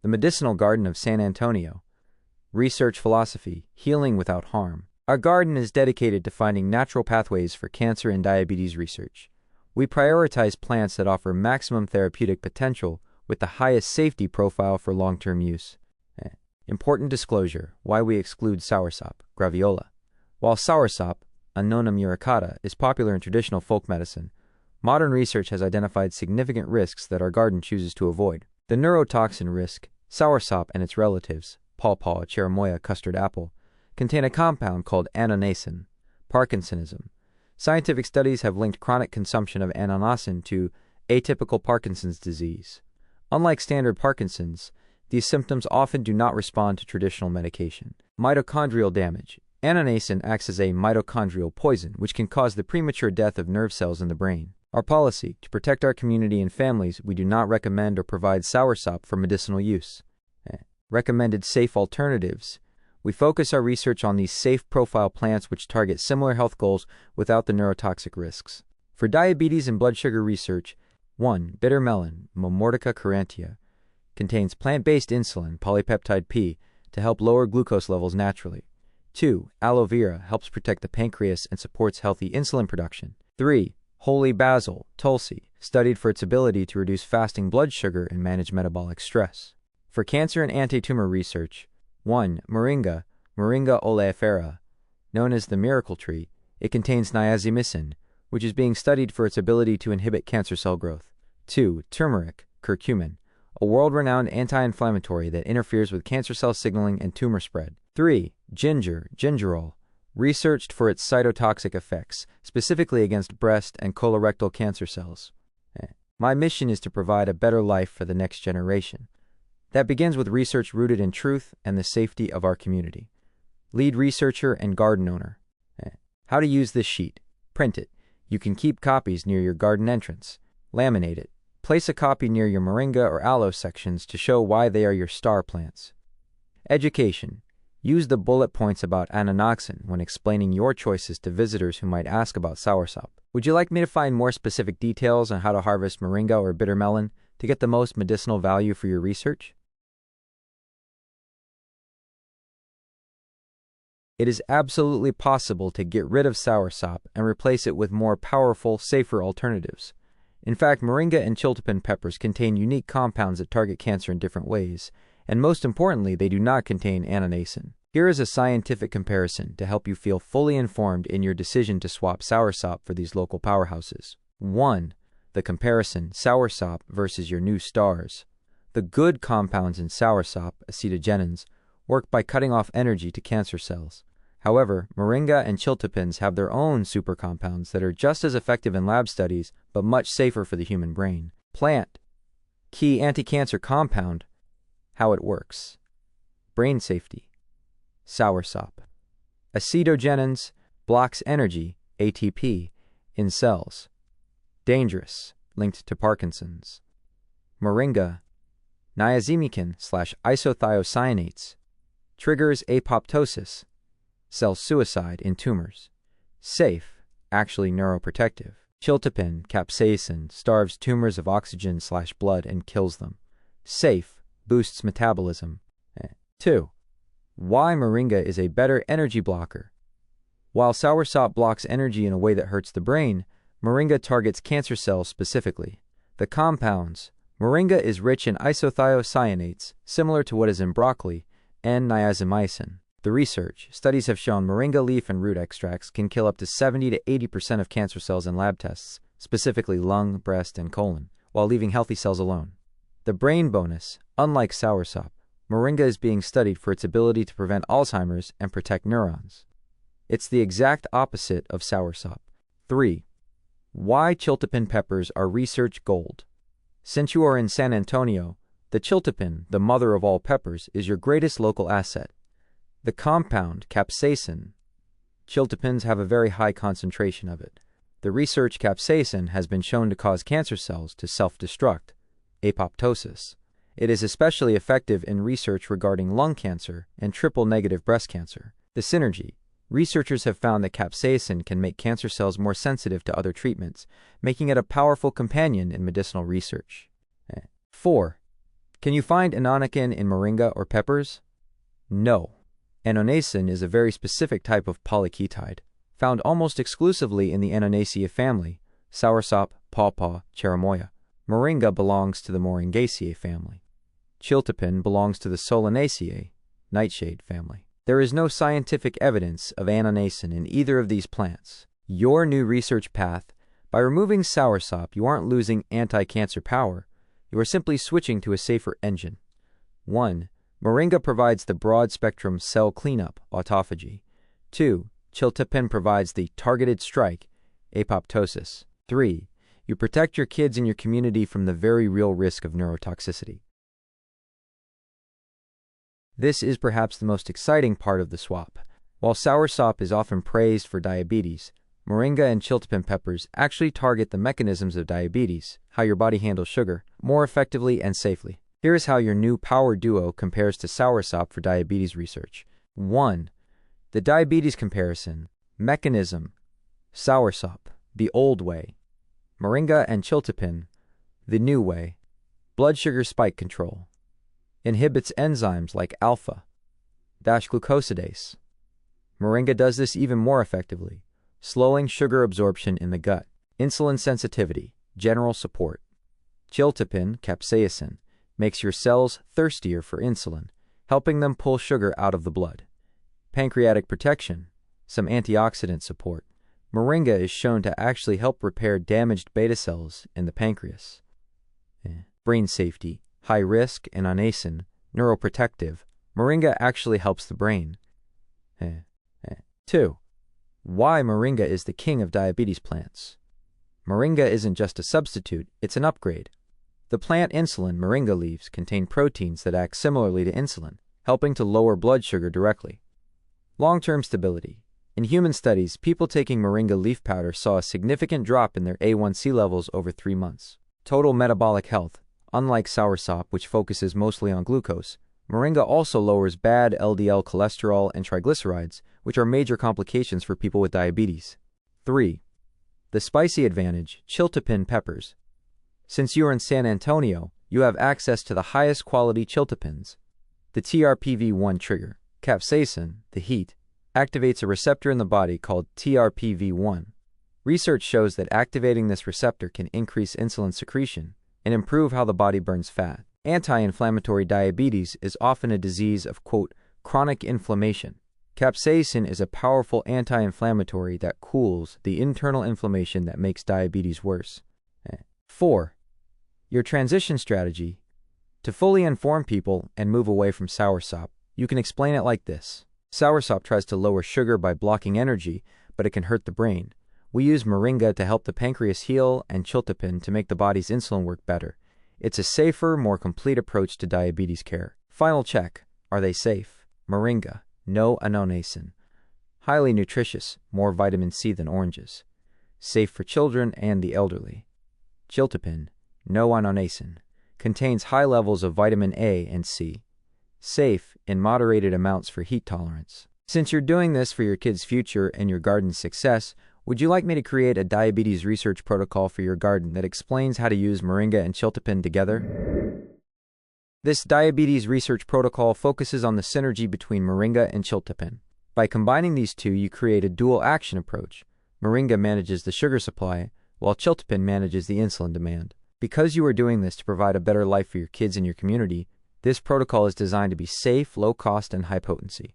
The Medicinal Garden of San Antonio. Research philosophy, healing without harm. Our garden is dedicated to finding natural pathways for cancer and diabetes research. We prioritize plants that offer maximum therapeutic potential with the highest safety profile for long-term use. Important disclosure, why we exclude Soursop, graviola. While Soursop, Annona muricata, is popular in traditional folk medicine, modern research has identified significant risks that our garden chooses to avoid. The neurotoxin risk, Soursop and its relatives, pawpaw, cherimoya, custard apple, contain a compound called annonacin, Parkinsonism. Scientific studies have linked chronic consumption of annonacin to atypical Parkinson's disease. Unlike standard Parkinson's, these symptoms often do not respond to traditional medication. Mitochondrial damage. Annonacin acts as a mitochondrial poison, which can cause the premature death of nerve cells in the brain. Our policy: to protect our community and families, we do not recommend or provide Soursop for medicinal use. Recommended safe alternatives. We focus our research on these safe profile plants which target similar health goals without the neurotoxic risks. For diabetes and blood sugar research, 1. Bitter melon, Momordica curantia, contains plant-based insulin, polypeptide P, to help lower glucose levels naturally. 2. Aloe vera helps protect the pancreas and supports healthy insulin production. 3. Holy basil, Tulsi, studied for its ability to reduce fasting blood sugar and manage metabolic stress. For cancer and anti-tumor research, 1. Moringa, Moringa oleifera, known as the miracle tree. It contains niazimicin, which is being studied for its ability to inhibit cancer cell growth. 2. Turmeric, curcumin, a world-renowned anti-inflammatory that interferes with cancer cell signaling and tumor spread. 3. Ginger, gingerol, researched for its cytotoxic effects, specifically against breast and colorectal cancer cells. My mission is to provide a better life for the next generation. That begins with research rooted in truth and the safety of our community. Lead researcher and garden owner. How to use this sheet. Print it. You can keep copies near your garden entrance. Laminate it. Place a copy near your moringa or aloe sections to show why they are your star plants. Education. Use the bullet points about annonacin when explaining your choices to visitors who might ask about Soursop. Would you like me to find more specific details on how to harvest moringa or bitter melon to get the most medicinal value for your research? It is absolutely possible to get rid of Soursop and replace it with more powerful, safer alternatives. In fact, moringa and chiltepin peppers contain unique compounds that target cancer in different ways, and most importantly, they do not contain annonacin. Here is a scientific comparison to help you feel fully informed in your decision to swap Soursop for these local powerhouses. 1. The comparison, Soursop versus your new stars. The good compounds in Soursop, acetogenins, work by cutting off energy to cancer cells. However, moringa and chiltepins have their own super compounds that are just as effective in lab studies, but much safer for the human brain. Plant. Key anti-cancer compound. How it works. Brain safety. Soursop. Acetogenins blocks energy, ATP, in cells. Dangerous, linked to Parkinson's. Moringa. Niazimicin/isothiocyanates. Triggers apoptosis, cell suicide in tumors. Safe, actually neuroprotective. Chiltepin, capsaicin, starves tumors of oxygen/blood and kills them. Safe, boosts metabolism. 2. Why moringa is a better energy blocker. While Soursop blocks energy in a way that hurts the brain, moringa targets cancer cells specifically. The compounds. Moringa is rich in isothiocyanates, similar to what is in broccoli, and niazimicin. The research. Studies have shown moringa leaf and root extracts can kill up to 70 to 80% of cancer cells in lab tests, specifically lung, breast, and colon, while leaving healthy cells alone. The brain bonus. Unlike Soursop, moringa is being studied for its ability to prevent Alzheimer's and protect neurons. It's the exact opposite of Soursop. 3. Why chiltepin peppers are research gold. Since you are in San Antonio, the chiltepin, the mother of all peppers, is your greatest local asset. The compound, capsaicin. Chiltepins have a very high concentration of it. The research capsaicin has been shown to cause cancer cells to self-destruct, apoptosis. It is especially effective in research regarding lung cancer and triple-negative breast cancer. The synergy. Researchers have found that capsaicin can make cancer cells more sensitive to other treatments, making it a powerful companion in medicinal research. 4. Can you find anonacin in moringa or peppers? No. Annonacin is a very specific type of polyketide, found almost exclusively in the Annonaceae family, Soursop, pawpaw, cherimoya. Moringa belongs to the Moringaceae family. Chiltepin belongs to the Solanaceae, nightshade family. There is no scientific evidence of annonacin in either of these plants. Your new research path: by removing soursop, you aren't losing anti-cancer power. You are simply switching to a safer engine. 1. Moringa provides the broad-spectrum cell cleanup, autophagy. 2. Chiltepin provides the targeted strike, apoptosis. 3. You protect your kids and your community from the very real risk of neurotoxicity. This is perhaps the most exciting part of the swap. While soursop is often praised for diabetes, moringa and chiltepin peppers actually target the mechanisms of diabetes, how your body handles sugar, more effectively and safely. Here is how your new power duo compares to soursop for diabetes research. 1. The diabetes comparison. Mechanism: soursop, the old way. Moringa and chiltepin, the new way. Blood sugar spike control. Inhibits enzymes like alpha-glucosidase. Moringa does this even more effectively, slowing sugar absorption in the gut. Insulin sensitivity, general support. Chiltepin, capsaicin, makes your cells thirstier for insulin, helping them pull sugar out of the blood. Pancreatic protection, some antioxidant support. Moringa is shown to actually help repair damaged beta cells in the pancreas. Brain safety, high risk, and annonacin, neuroprotective. Moringa actually helps the brain. 2. Why moringa is the king of diabetes plants. Moringa isn't just a substitute, it's an upgrade. The plant insulin moringa leaves contain proteins that act similarly to insulin, helping to lower blood sugar directly. Long-term stability. In human studies, people taking moringa leaf powder saw a significant drop in their A1C levels over 3 months. Total metabolic health. Unlike soursop, which focuses mostly on glucose, moringa also lowers bad LDL cholesterol and triglycerides, which are major complications for people with diabetes. 3. The spicy advantage, chiltepin peppers. Since you are in San Antonio, you have access to the highest quality chiltepins. The TRPV1 trigger, capsaicin, the heat, activates a receptor in the body called TRPV1. Research shows that activating this receptor can increase insulin secretion and improve how the body burns fat. Anti-inflammatory diabetes is often a disease of, quote, chronic inflammation. Capsaicin is a powerful anti-inflammatory that cools the internal inflammation that makes diabetes worse. 4. Your transition strategy. To fully inform people and move away from soursop, you can explain it like this. Soursop tries to lower sugar by blocking energy, but it can hurt the brain. We use moringa to help the pancreas heal and chiltepin to make the body's insulin work better. It's a safer, more complete approach to diabetes care. Final check. Are they safe? Moringa, no annonacin. Highly nutritious, more vitamin C than oranges. Safe for children and the elderly. Chiltepin, no annonacin. Contains high levels of vitamin A and C. Safe in moderated amounts for heat tolerance. Since you're doing this for your kids' future and your garden's success, would you like me to create a diabetes research protocol for your garden that explains how to use moringa and chiltepin together? This diabetes research protocol focuses on the synergy between moringa and chiltepin. By combining these two, you create a dual action approach. Moringa manages the sugar supply, while chiltepin manages the insulin demand. Because you are doing this to provide a better life for your kids and your community, this protocol is designed to be safe, low cost, and high potency.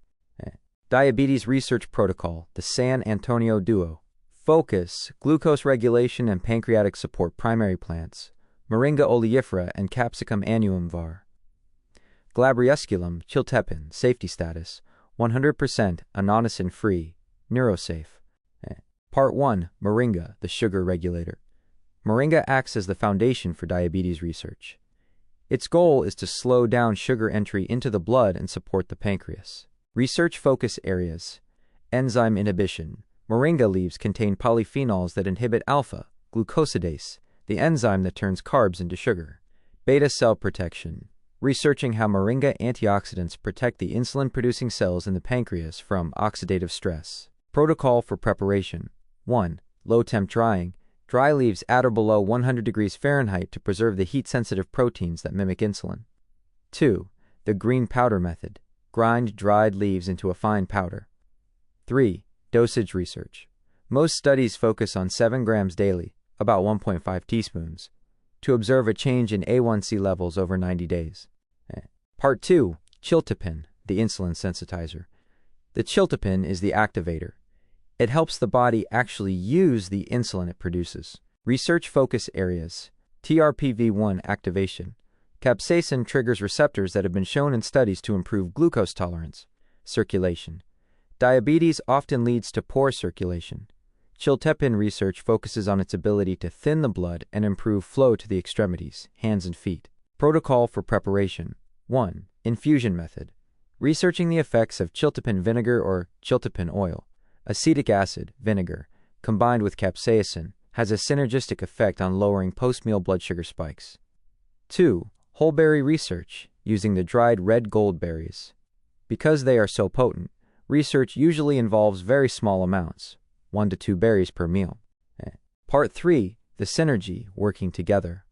Diabetes Research Protocol, the San Antonio Duo. Focus, glucose regulation and pancreatic support primary plants, Moringa oleifera and Capsicum annuum var. Glabriusculum, chiltepin, safety status, 100% annonacin-free, neurosafe. Part 1, Moringa, the sugar regulator. Moringa acts as the foundation for diabetes research. Its goal is to slow down sugar entry into the blood and support the pancreas. Research focus areas. Enzyme inhibition. Moringa leaves contain polyphenols that inhibit alpha-glucosidase, the enzyme that turns carbs into sugar. Beta cell protection. Researching how moringa antioxidants protect the insulin-producing cells in the pancreas from oxidative stress. Protocol for preparation. 1. Low temp drying. Dry leaves at or below 100 degrees Fahrenheit to preserve the heat-sensitive proteins that mimic insulin. 2. The green powder method. Grind dried leaves into a fine powder. 3. Dosage research. Most studies focus on 7 grams daily, about 1.5 teaspoons, to observe a change in A1C levels over 90 days. Part 2. Chiltepin, the insulin sensitizer. The chiltepin is the activator. It helps the body actually use the insulin it produces. Research focus areas. TRPV1 activation. Capsaicin triggers receptors that have been shown in studies to improve glucose tolerance. Circulation. Diabetes often leads to poor circulation. Chiltepin research focuses on its ability to thin the blood and improve flow to the extremities, hands and feet. Protocol for preparation. 1. Infusion method. Researching the effects of chiltepin vinegar or chiltepin oil. Acetic acid, vinegar, combined with capsaicin, has a synergistic effect on lowering post-meal blood sugar spikes. 2. Whole berry research, using the dried red gold berries. Because they are so potent, research usually involves very small amounts, 1 to 2 berries per meal. Part 3. The synergy, working together.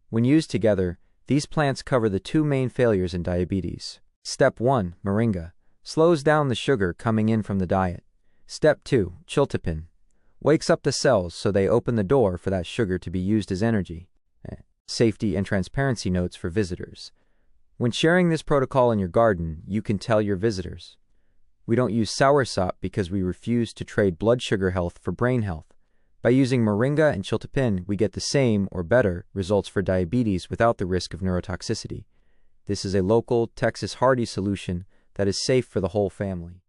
When used together, these plants cover the 2 main failures in diabetes. Step 1, moringa, slows down the sugar coming in from the diet. Step 2, chiltepin, wakes up the cells so they open the door for that sugar to be used as energy. Safety and transparency notes for visitors. When sharing this protocol in your garden, you can tell your visitors. We don't use Soursop because we refuse to trade blood sugar health for brain health. By using moringa and chiltepin, we get the same or better results for diabetes without the risk of neurotoxicity. This is a local, Texas hardy solution that is safe for the whole family.